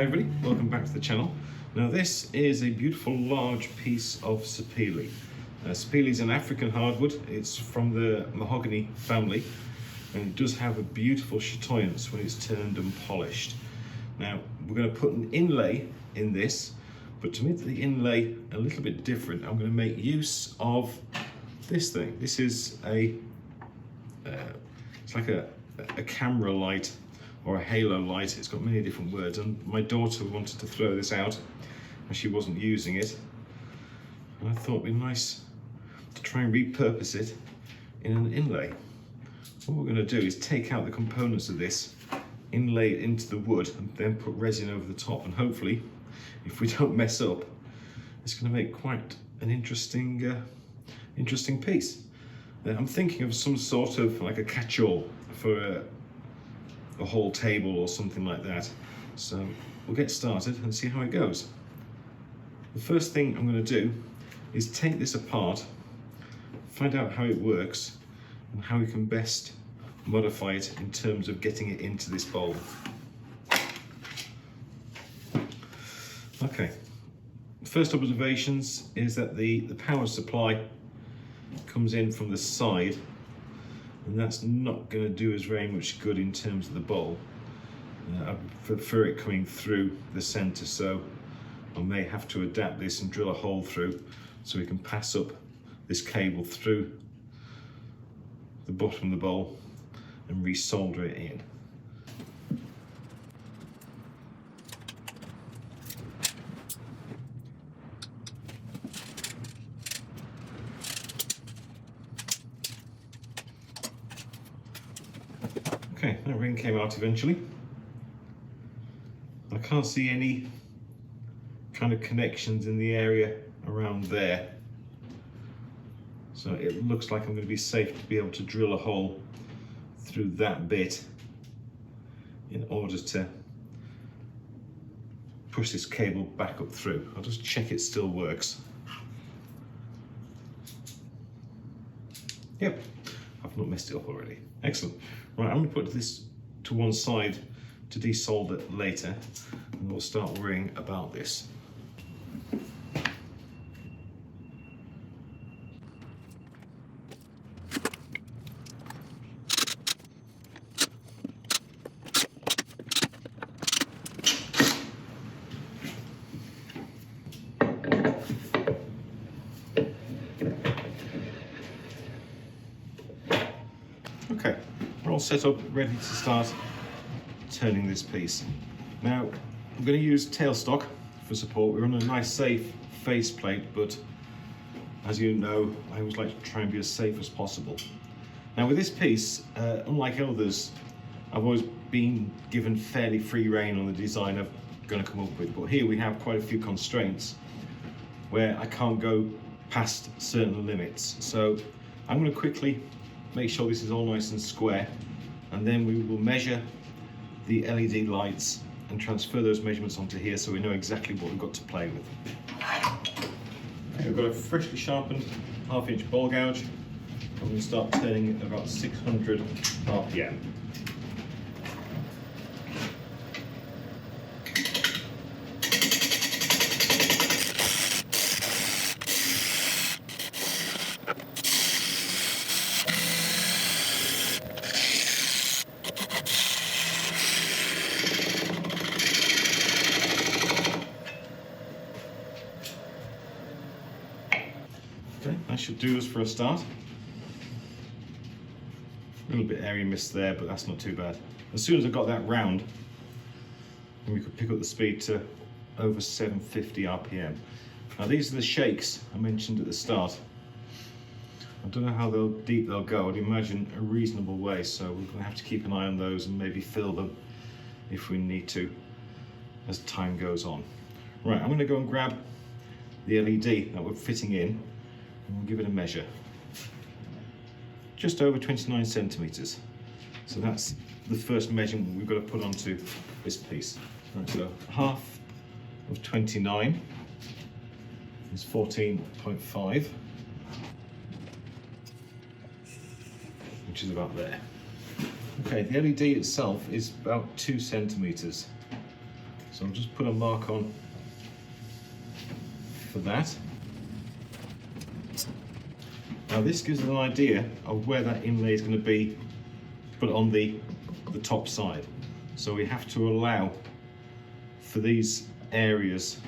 Hi everybody, welcome back to the channel. Now this is a beautiful large piece of sapele. Sapele is an African hardwood. It's from the mahogany family and it does have a beautiful chatoyance when it's turned and polished. Now we're going to put an inlay in this, but to make the inlay a little bit different, I'm going to make use of this thing. This is it's like a camera light or a halo light. It's got many different words, and my daughter wanted to throw this out and she wasn't using it, and I thought it'd be nice to try and repurpose it in an inlay. What we're going to do is take out the components of this, inlay it into the wood, and then put resin over the top, and hopefully, if we don't mess up, it's going to make quite an interesting piece. I'm thinking of some sort of like a catch-all for a whole table or something like that. So we'll get started and see how it goes. The first thing I'm going to do is take this apart, find out how it works and how we can best modify it in terms of getting it into this bowl. Okay, first observations is that the power supply comes in from the side, and that's not going to do us very much good in terms of the bowl. I prefer it coming through the center, so I may have to adapt this and drill a hole through so we can pass up this cable through the bottom of the bowl and resolder it in. Okay, that ring came out eventually. I can't see any kind of connections in the area around there, so it looks like I'm going to be safe to be able to drill a hole through that bit in order to push this cable back up through. I'll just check it still works. Yep, I've not messed it up already. Excellent. Right, I'm going to put this to one side to desolder later, and we'll start worrying about this. Okay, we're all set up, ready to start turning this piece. Now, I'm going to use tailstock for support. We're on a nice safe faceplate, but as you know, I always like to try and be as safe as possible. Now with this piece, unlike others, I've always been given fairly free rein on the design I'm going to come up with, but here we have quite a few constraints where I can't go past certain limits. So I'm going to quickly make sure this is all nice and square, and then we will measure the LED lights and transfer those measurements onto here so we know exactly what we've got to play with. Okay, we've got a freshly sharpened 1/2 inch ball gouge. I'm going to start turning it at about 600 RPM. Okay, that should do us for a start. A little bit area mist there, but that's not too bad. As soon as I got that round, then we could pick up the speed to over 750 RPM. Now these are the shakes I mentioned at the start. I don't know how deep they'll go. I'd imagine a reasonable way, so we're going to have to keep an eye on those and maybe fill them if we need to as time goes on. Right, I'm going to go and grab the LED that we're fitting in, and we'll give it a measure. Just over 29 centimeters. So that's the first measurement we've got to put onto this piece. Right, so half of 29 is 14.5, which is about there. Okay, the LED itself is about 2 centimeters. So I'll just put a mark on for that. Now this gives us an idea of where that inlay is going to be put on the top side. So we have to allow for these areas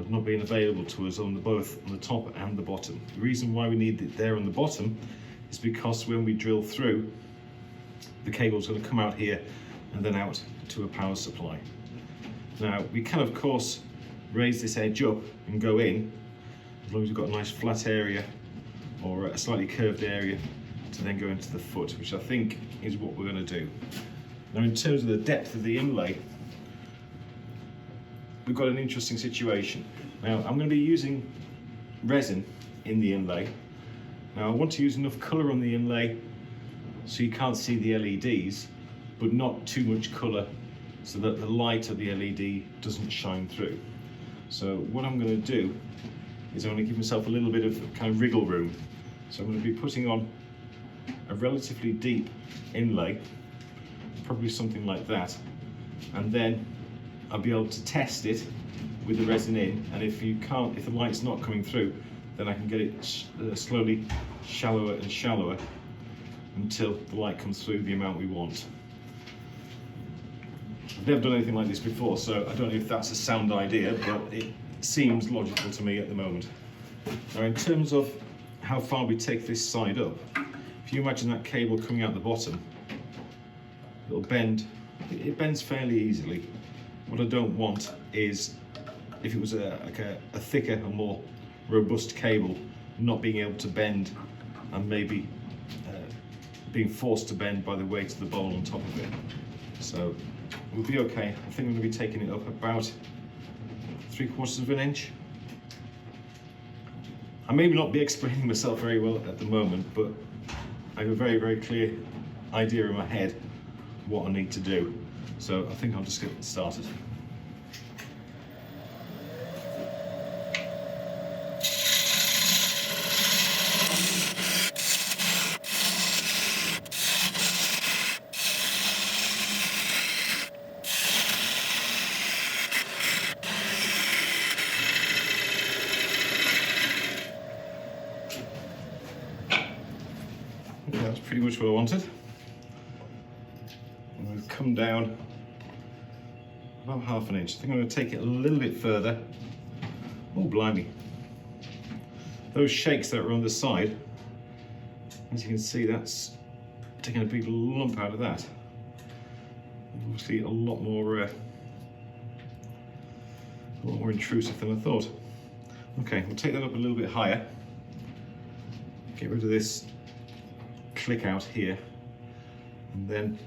of not being available to us on both on the top and the bottom. The reason why we need it there on the bottom is because when we drill through, the cable is going to come out here and then out to a power supply. Now we can of course raise this edge up and go in, as long as we've got a nice flat area or a slightly curved area to then go into the foot, which I think is what we're going to do. Now in terms of the depth of the inlay, we've got an interesting situation. Now I'm going to be using resin in the inlay. Now I want to use enough colour on the inlay so you can't see the LEDs, but not too much colour so that the light of the LED doesn't shine through. So what I'm going to do is I'm going to give myself a little bit of kind of wriggle room. So I'm going to be putting on a relatively deep inlay, probably something like that, and then I'll be able to test it with the resin in, and if the light's not coming through, then I can get it slowly shallower and shallower until the light comes through the amount we want. I've never done anything like this before, so I don't know if that's a sound idea, but it seems logical to me at the moment. Now in terms of how far we take this side up, if you imagine that cable coming out the bottom, it'll bend, it bends fairly easily. What I don't want is, if it was like a thicker and more robust cable, not being able to bend and maybe being forced to bend by the weight of the bowl on top of it. So we'll be okay. I think I'm going to be taking it up about 3/4 of an inch. I may not be explaining myself very well at the moment, but I have a very, very clear idea in my head what I need to do. So I think I'll just get started. Okay, that's pretty much what I wanted. And we've come down about 1/2 inch. I think I'm going to take it a little bit further. Oh, blimey. Those shakes that are on the side, as you can see, that's taking a big lump out of that. Obviously a lot more intrusive than I thought. Okay, we'll take that up a little bit higher. Get rid of this click out here, and then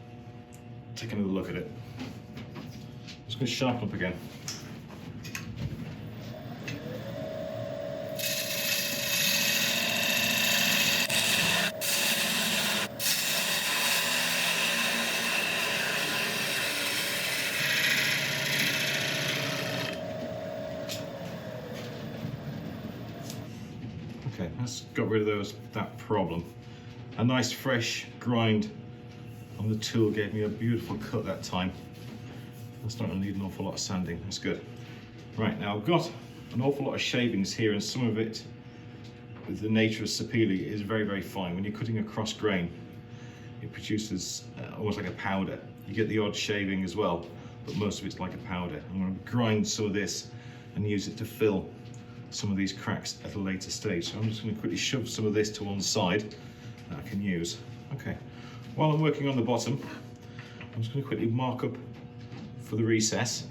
take another look at it. Just going to sharpen up again. Okay, that's got rid of that problem. A nice fresh grind on the tool gave me a beautiful cut that time. That's not going to need an awful lot of sanding, that's good. Right, now I've got an awful lot of shavings here, and some of it, with the nature of sapele, is very, very fine. When you're cutting across grain, it produces almost like a powder. You get the odd shaving as well, but most of it's like a powder. I'm going to grind some of this and use it to fill some of these cracks at a later stage. So I'm just going to quickly shove some of this to one side that I can use. Okay, while I'm working on the bottom, I'm just going to quickly mark up for the recess,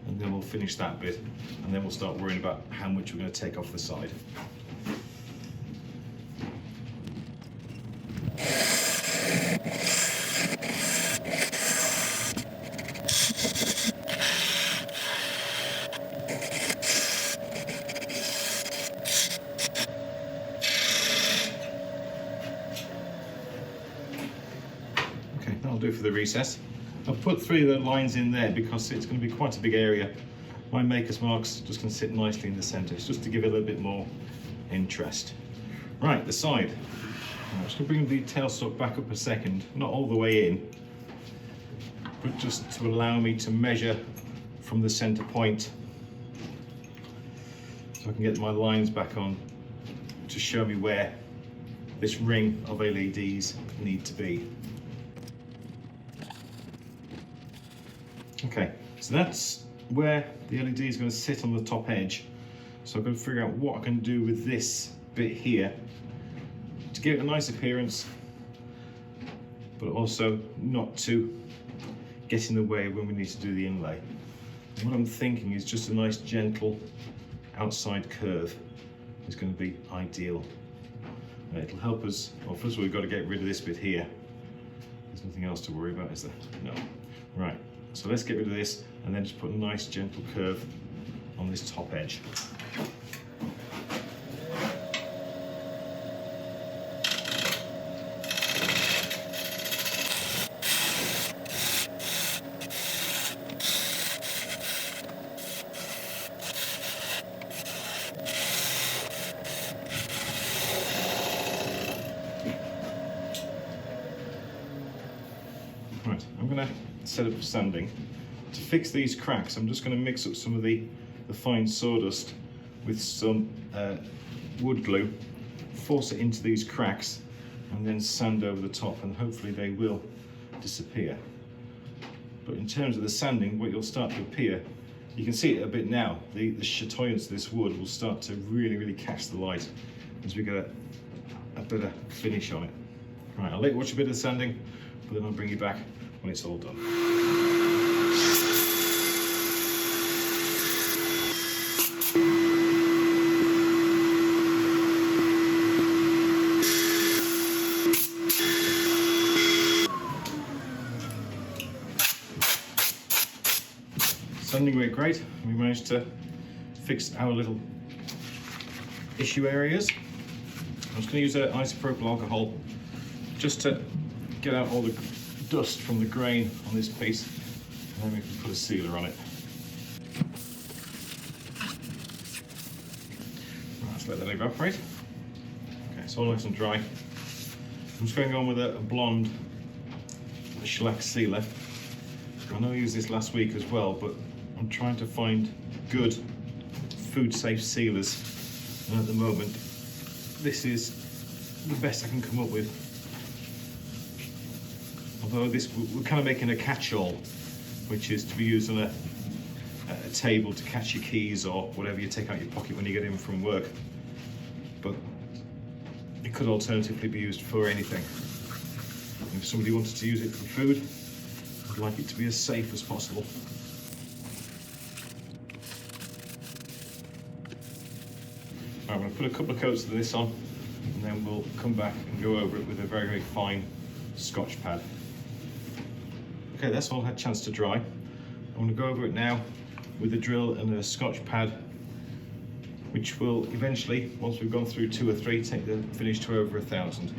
and then we'll finish that bit, and then we'll start worrying about how much we're going to take off the side. Okay, that'll do for the recess. I've put 3 of the lines in there because it's going to be quite a big area. My maker's mark's just going to sit nicely in the centre. It's just to give it a little bit more interest. Right, the side. I'm just going to bring the tailstock back up a second, not all the way in, but just to allow me to measure from the center point, so I can get my lines back on to show me where this ring of LEDs need to be. Okay, so that's where the LED is going to sit on the top edge. So I've got to figure out what I can do with this bit here to give it a nice appearance, but also not to get in the way when we need to do the inlay. And what I'm thinking is just a nice gentle outside curve is going to be ideal. It'll help us, well, first of all we've got to get rid of this bit here. There's nothing else to worry about, is there? No. Right, so let's get rid of this and then just put a nice gentle curve on this top edge. Right, I'm going to set up sanding. To fix these cracks, I'm just going to mix up some of the fine sawdust with some wood glue, force it into these cracks, and then sand over the top, and hopefully they will disappear. But in terms of the sanding, what you'll start to appear, you can see it a bit now, the chatoyance of this wood will start to really catch the light as we get a better finish on it. Right, I'll let you watch a bit of the sanding, but then I'll bring you back when it's all done. Sanding went great. We managed to fix our little issue areas. I'm just going to use an isopropyl alcohol just to get out all the dust from the grain on this piece, and then we can put a sealer on it. Right, let's let that evaporate. Okay, it's all nice and dry. I'm just going on with a blonde shellac sealer. I know I used this last week as well, but I'm trying to find good food safe sealers, and at the moment this is the best I can come up with. Although this, we're kind of making a catch-all, which is to be used on a table to catch your keys or whatever you take out your pocket when you get in from work. But it could alternatively be used for anything. If somebody wanted to use it for food, I'd like it to be as safe as possible. Right, I'm going to put a couple of coats of this on, and then we'll come back and go over it with a very fine Scotch pad. Okay, that's all had a chance to dry. I'm going to go over it now with a drill and a Scotch pad, which will eventually, once we've gone through 2 or 3, take the finish to over 1,000.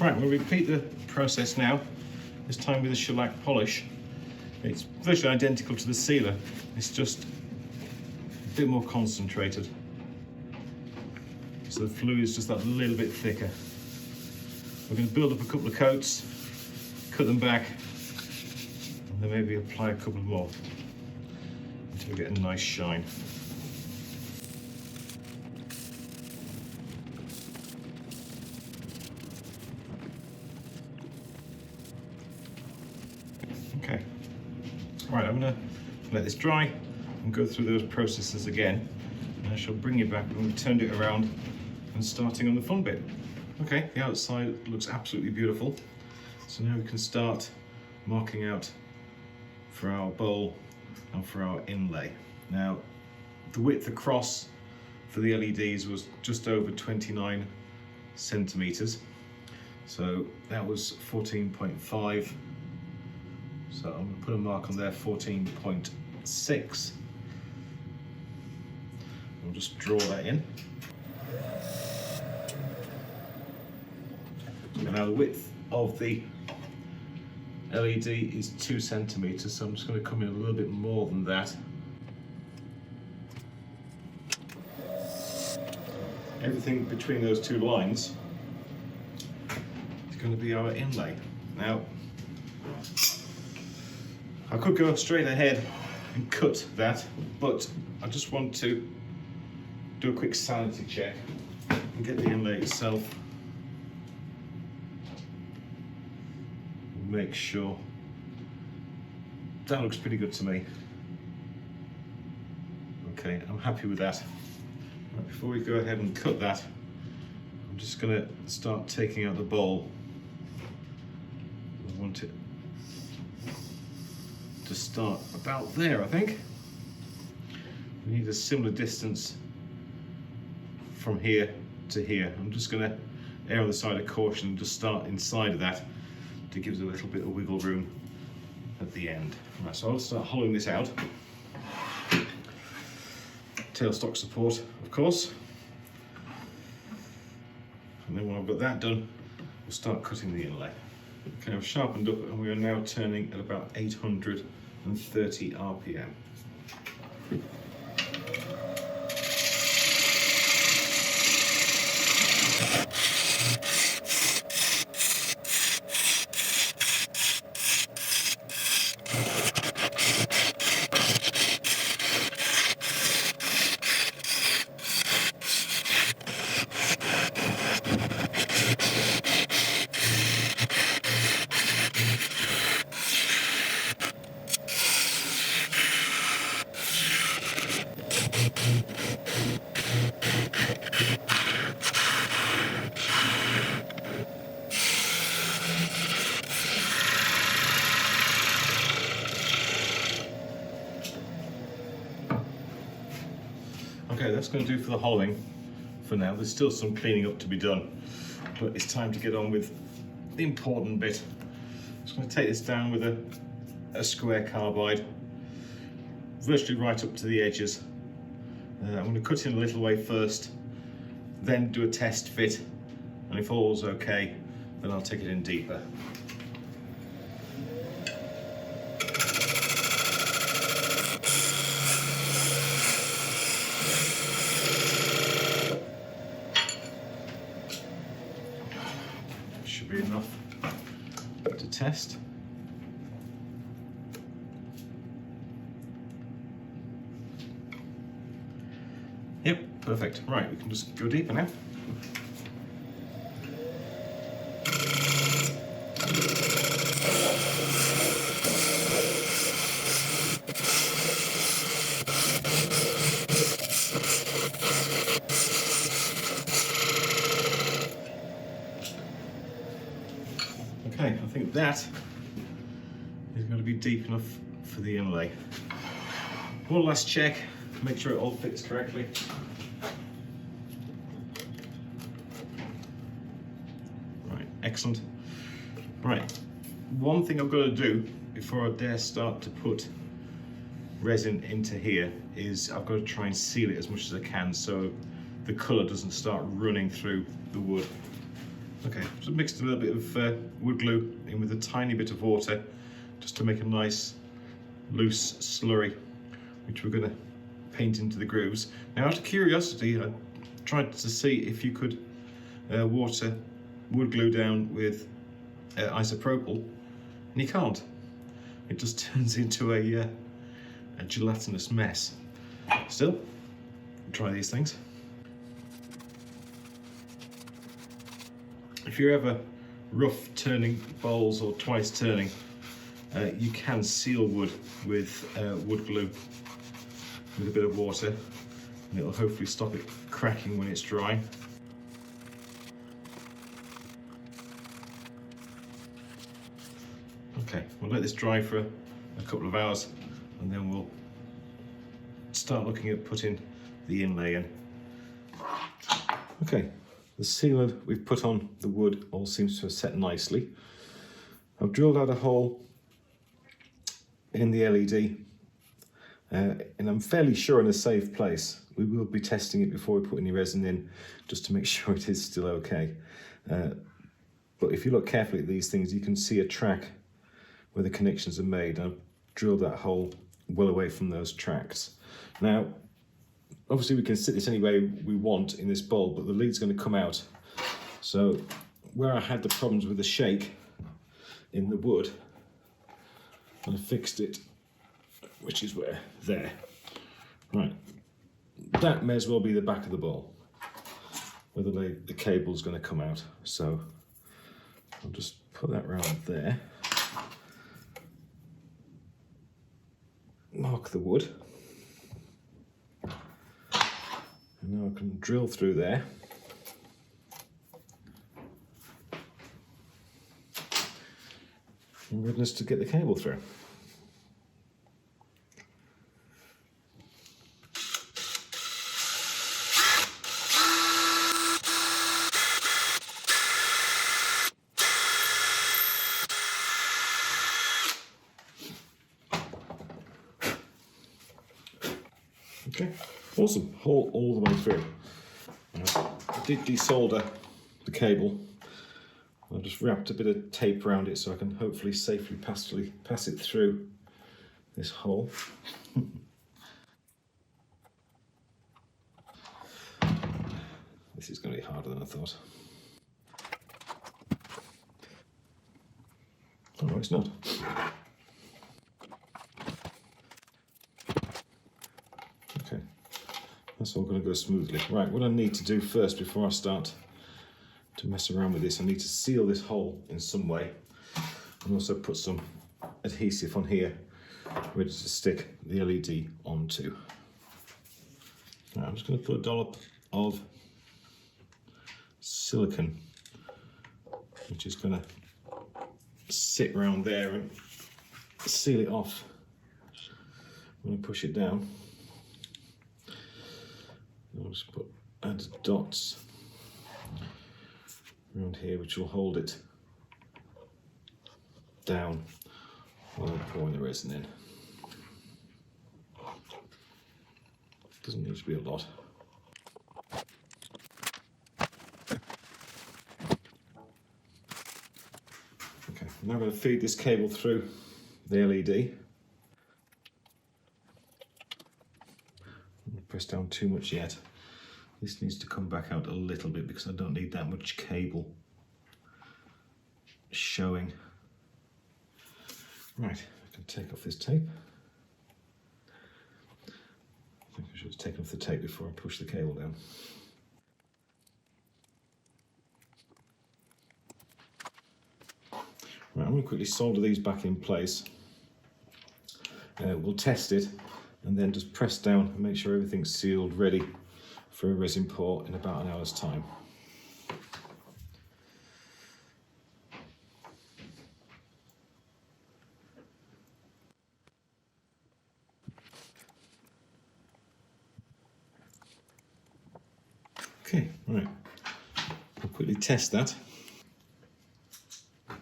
Right, we'll repeat the process now, this time with a shellac polish. It's virtually identical to the sealer, it's just a bit more concentrated. So the fluid is just that little bit thicker. We're going to build up a couple of coats, cut them back, and then maybe apply a couple more until we get a nice shine. Okay, right, I'm going to let this dry and go through those processes again, and I shall bring you back when we've turned it around and starting on the fun bit. Okay, the outside looks absolutely beautiful, so now we can start marking out for our bowl and for our inlay. Now, the width across for the LEDs was just over 29 centimeters, so that was 14.5. So I'm going to put a mark on there, 14.6. We'll just draw that in. And now the width of the LED is 2 centimeters, so I'm just going to come in a little bit more than that. everything between those two lines is going to be our inlay. Now, I could go straight ahead and cut that, but I just want to do a quick sanity check and get the inlay itself. Make sure that looks pretty good to me. Okay, I'm happy with that. Right, before we go ahead and cut that, I'm just going to start taking out the bowl. I want it to start about there, I think. We need a similar distance from here to here. I'm just going to err on the side of caution and just start inside of that to give us a little bit of wiggle room at the end. Right, so I'll start hollowing this out. Tailstock support, of course. And then when I've got that done, we'll start cutting the inlay. Okay, I've sharpened up and we are now turning at about 830 RPM. Okay, that's going to do for the hollowing for now. There's still some cleaning up to be done, but it's time to get on with the important bit. I'm just going to take this down with a square carbide, virtually right up to the edges. I'm going to cut in a little way first, then do a test fit, and if all's okay, then I'll take it in deeper. Should be enough to test. Yep, perfect. Right, we can just go deeper now. Okay, I think that is going to be deep enough for the inlay. One last check, make sure it all fits correctly. Right, excellent. Right, one thing I've got to do before I dare start to put resin into here is I've got to try and seal it as much as I can so the colour doesn't start running through the wood. Okay, so mixed a little bit of wood glue in with a tiny bit of water just to make a nice loose slurry, which we're going to paint into the grooves. Now, out of curiosity, I tried to see if you could water wood glue down with isopropyl, and you can't. It just turns into a gelatinous mess. Still, try these things. If you're ever rough turning bowls or twice turning, you can seal wood with wood glue with a bit of water, and it'll hopefully stop it cracking when it's dry. Okay, we'll let this dry for a couple of hours and then we'll start looking at putting the inlay in. Okay. The sealant we've put on the wood all seems to have set nicely. I've drilled out a hole in the LED and I'm fairly sure in a safe place. We will be testing it before we put any resin in just to make sure it is still okay. But if you look carefully at these things, you can see a track where the connections are made. I've drilled that hole well away from those tracks. Now, obviously we can sit this any way we want in this bowl, but the lid's going to come out. So where I had the problems with the shake in the wood, and I fixed it, which is where, there. Right, that may as well be the back of the bowl, where the cable's going to come out. So I'll just put that round there. Mark the wood. And now I can drill through there. In readiness to get the cable through. Okay, awesome, hole all the way through. I did desolder the cable. I just wrapped a bit of tape around it so I can hopefully safely pass it through this hole. This is going to be harder than I thought. Oh no, it's not. Okay, that's all going to go smoothly. Right, what I need to do first before I start to mess around with this, I need to seal this hole in some way and also put some adhesive on here ready to stick the LED onto. Now I'm just going to put a dollop of silicone, which is going to sit around there and seal it off when I push it down. I'll just add dots around here which will hold it down while I'm pouring the resin in. Doesn't need to be a lot. Okay, now I'm going to feed this cable through the LED. Don't press down too much yet. This needs to come back out a little bit because I don't need that much cable showing. Right, I can take off this tape. I think I should have taken off the tape before I push the cable down. Right, I'm going to quickly solder these back in place. We'll test it and then just press down and make sure everything's sealed, ready for a resin pour in about an hour's time. Okay, right. I'll quickly test that.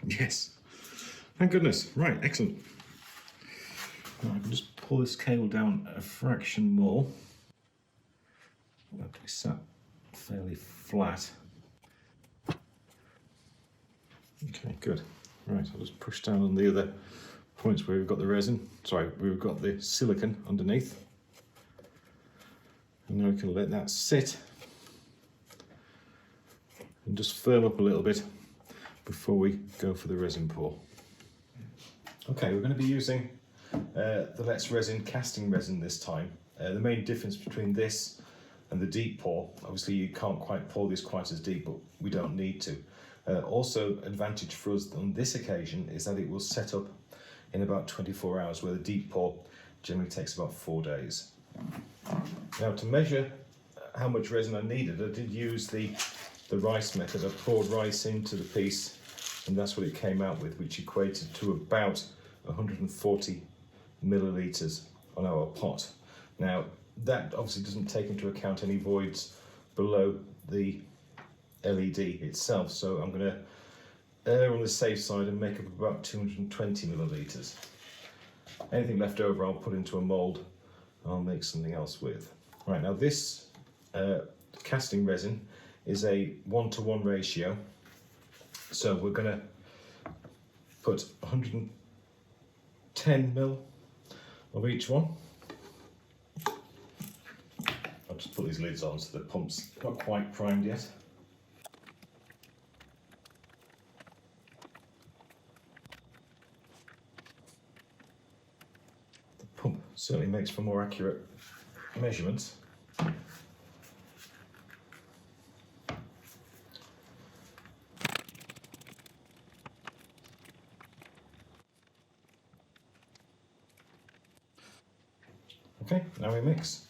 Yes. Thank goodness. Right, excellent. Now I can just pull this cable down a fraction more. That'll be sat fairly flat. Okay, good. Right, I'll just push down on the other points where we've got the resin. Sorry, we've got the silicone underneath. And now we can let that sit and just firm up a little bit before we go for the resin pour. Okay, we're going to be using the Let's Resin casting resin this time. The main difference between this and the deep pour, obviously you can't quite pour this quite as deep, but we don't need to. Also, advantage for us on this occasion is that it will set up in about 24 hours, where the deep pour generally takes about 4 days. Now, to measure how much resin I needed, I did use the rice method. I poured rice into the piece, and that's what it came out with, which equated to about 140 millilitres on our pot. Now, that obviously doesn't take into account any voids below the LED itself, so I'm going to err on the safe side and make up about 220 millilitres. Anything left over I'll put into a mould and I'll make something else with. Right, now this casting resin is a 1-to-1 ratio, so we're going to put 110 ml of each one. I'll just put these lids on so the pump's not quite primed yet. The pump certainly makes for more accurate measurements. Okay, now we mix.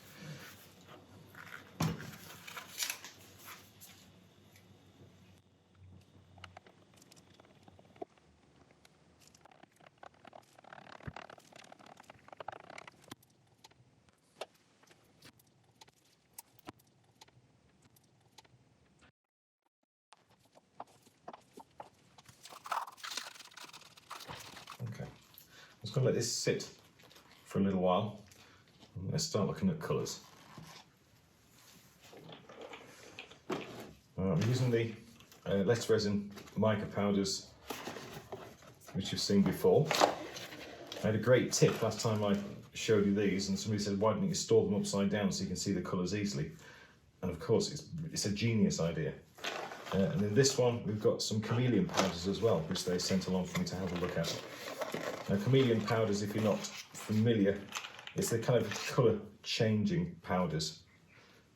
Okay, I'm just going to let this sit for a little while. Let's start looking at colours. I'm using the less resin mica powders, which you've seen before. I had a great tip last time I showed you these, and somebody said, why don't you store them upside down so you can see the colours easily? And of course, it's a genius idea. And in this one, we've got some chameleon powders as well, which they sent along for me to have a look at. Now, chameleon powders, if you're not familiar, it's the kind of colour changing powders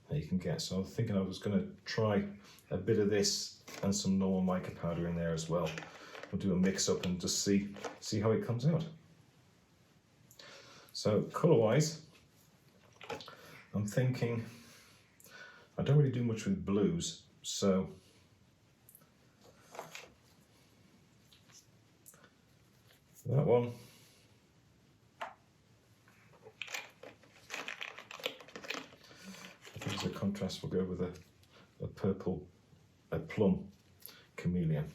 that you can get. So I was thinking I was going to try a bit of this and some normal mica powder in there as well. We'll do a mix up and just see how it comes out. So colour wise, I'm thinking I don't really do much with blues, so that one, I think as a contrast we'll go with a purple, a plum chameleon.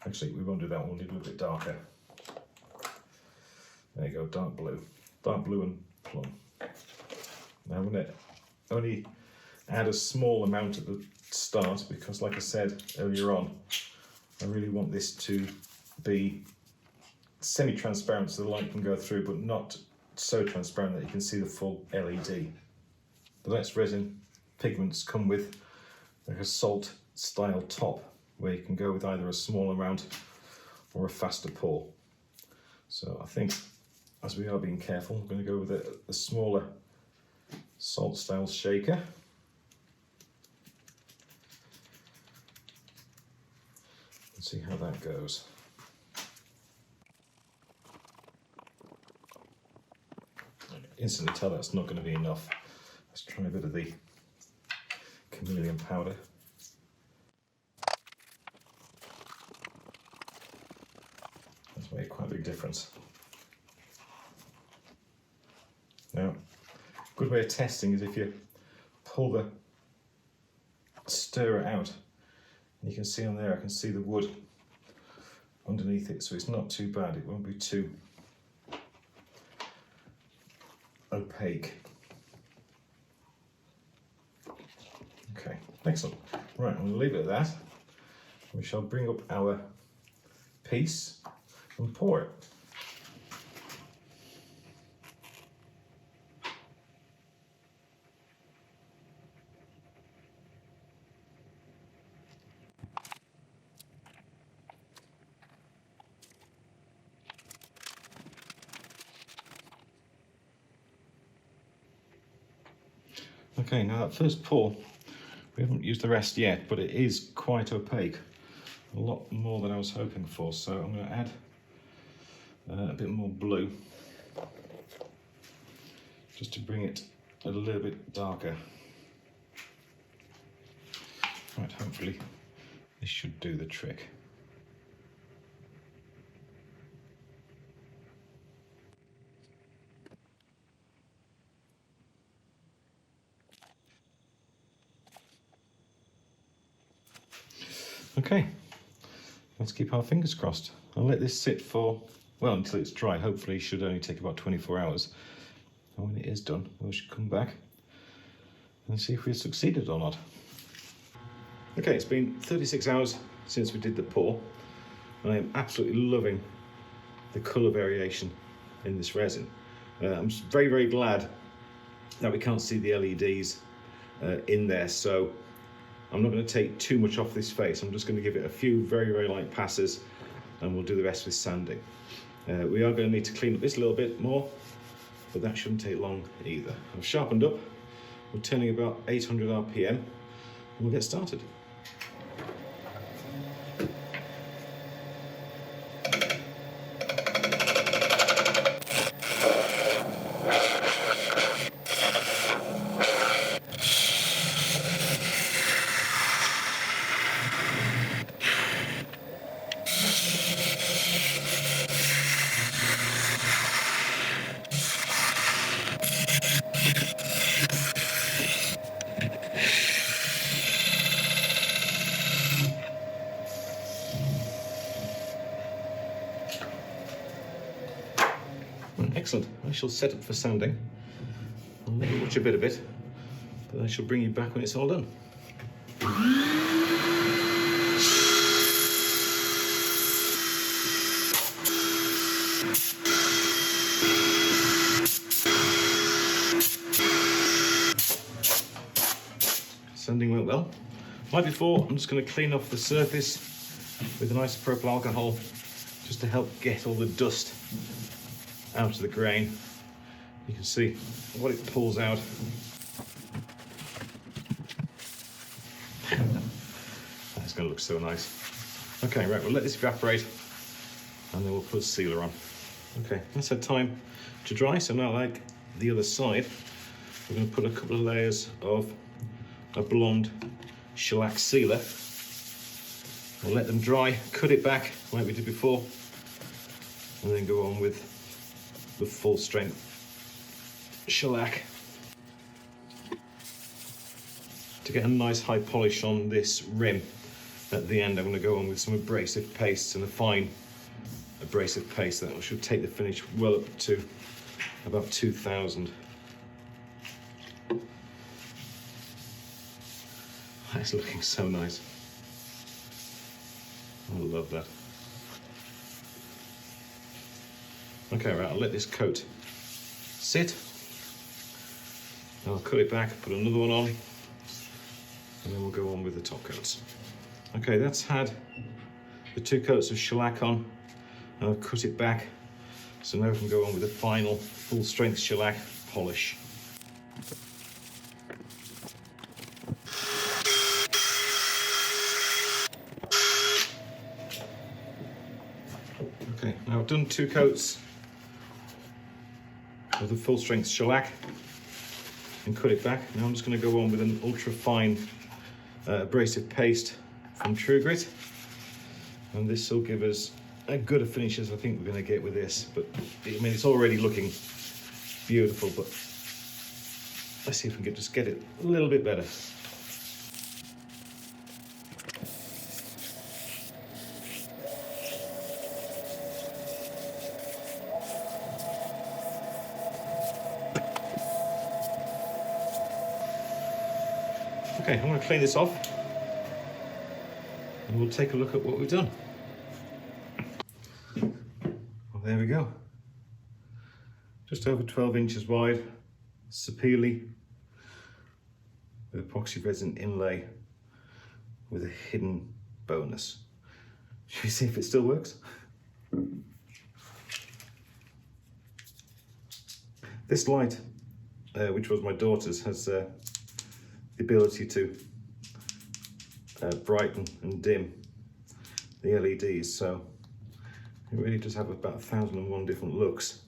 Actually, we won't do that one, we'll do a little bit darker. There you go, dark blue and plum. Now I'm going to only add a small amount at the start because, like I said earlier on, I really want this to be semi-transparent so the light can go through, but not so transparent that you can see the full LED. The less resin pigments come with like a salt style top where you can go with either a small amount or a faster pour. So I think, as we are being careful, I'm going to go with a smaller salt style shaker. And see how that goes. Instantly tell that's not going to be enough. Let's try a bit of the chameleon powder. That's made quite a big difference. Now, a good way of testing is if you pull the stirrer out, and you can see on there, I can see the wood underneath it, so it's not too bad, it won't be too opaque. Okay, excellent. Right, I'm going to leave it at that. We shall bring up our piece and pour it. Okay, now that first pour, we haven't used the rest yet, but it is quite opaque. A lot more than I was hoping for, so I'm going to add a bit more blue, just to bring it a little bit darker. Right, hopefully this should do the trick. Okay, let's keep our fingers crossed. I'll let this sit for, well, until it's dry. Hopefully it should only take about 24 hours. And when it is done, we should come back and see if we've succeeded or not. Okay, it's been 36 hours since we did the pour, and I am absolutely loving the colour variation in this resin. I'm very, very glad that we can't see the LEDs in there, so I'm not going to take too much off this face. I'm just going to give it a few very, very light passes, and we'll do the rest with sanding. We are going to need to clean up this a little bit more, but that shouldn't take long either. I've sharpened up. We're turning about 800 RPM, and we'll get started. Excellent. I shall set up for sanding. I'll let you watch a bit of it, but I shall bring you back when it's all done. Sanding went well. Like before, I'm just going to clean off the surface with an isopropyl alcohol just to help get all the dust out of the grain. You can see what it pulls out. That's going to look so nice. Okay, right, we'll let this evaporate and then we'll put a sealer on. Okay, that's had time to dry, so now, like the other side, we're going to put a couple of layers of a blonde shellac sealer. We'll let them dry, cut it back like we did before, and then go on with the full strength shellac. To get a nice high polish on this rim at the end, I'm going to go on with some abrasive paste and a fine abrasive paste that should take the finish well up to about 2000. That's looking so nice. I love that. Okay, right, I'll let this coat sit. I'll cut it back, put another one on, and then we'll go on with the top coats. Okay, that's had the 2 coats of shellac on, and I've cut it back, so now we can go on with the final full strength shellac polish. Okay, now I've done 2 coats of the full strength shellac and cut it back. Now I'm just going to go on with an ultra fine abrasive paste from True Grit, and this will give us as good a finish as I think we're going to get with this. But I mean, it's already looking beautiful, but let's see if we can just get it a little bit better. Okay, I'm going to clean this off and we'll take a look at what we've done. Well, there we go. Just over 12 inches wide, sapele with epoxy resin inlay with a hidden bonus. Should we see if it still works? This light, which was my daughter's, has the ability to brighten and dim the LEDs, so it really does have about 1001 different looks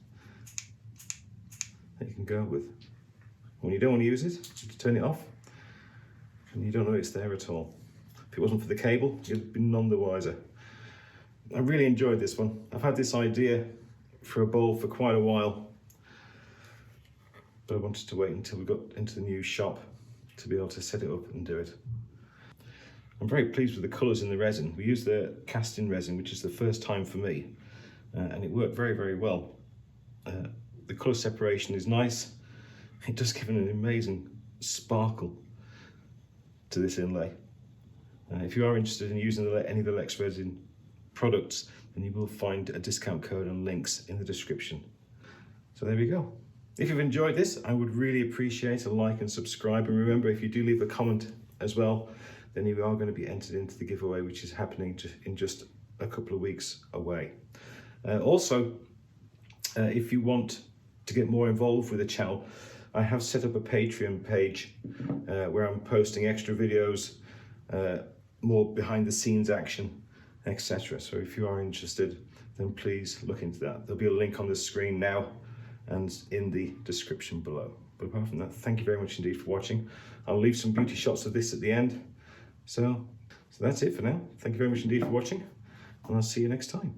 that you can go with. When you don't want to use it, you turn it off and you don't know it's there at all. If it wasn't for the cable, you'd be none the wiser. I really enjoyed this one. I've had this idea for a bowl for quite a while, but I wanted to wait until we got into the new shop to be able to set it up and do it. I'm very pleased with the colours in the resin. We used the casting resin, which is the first time for me, and it worked very, very well. The colour separation is nice. It does give an amazing sparkle to this inlay. If you are interested in using any of the Lex Resin products, then you will find a discount code and links in the description. So there we go. If you've enjoyed this, I would really appreciate a like and subscribe. And remember, if you do leave a comment as well, then you are going to be entered into the giveaway, which is happening in just a couple of weeks away. Also, if you want to get more involved with the channel, I have set up a Patreon page where I'm posting extra videos, more behind the scenes action, etc. So if you are interested, then please look into that. There'll be a link on the screen now and in the description below. But apart from that, thank you very much indeed for watching. I'll leave some beauty shots of this at the end. So that's it for now. Thank you very much indeed for watching, and I'll see you next time.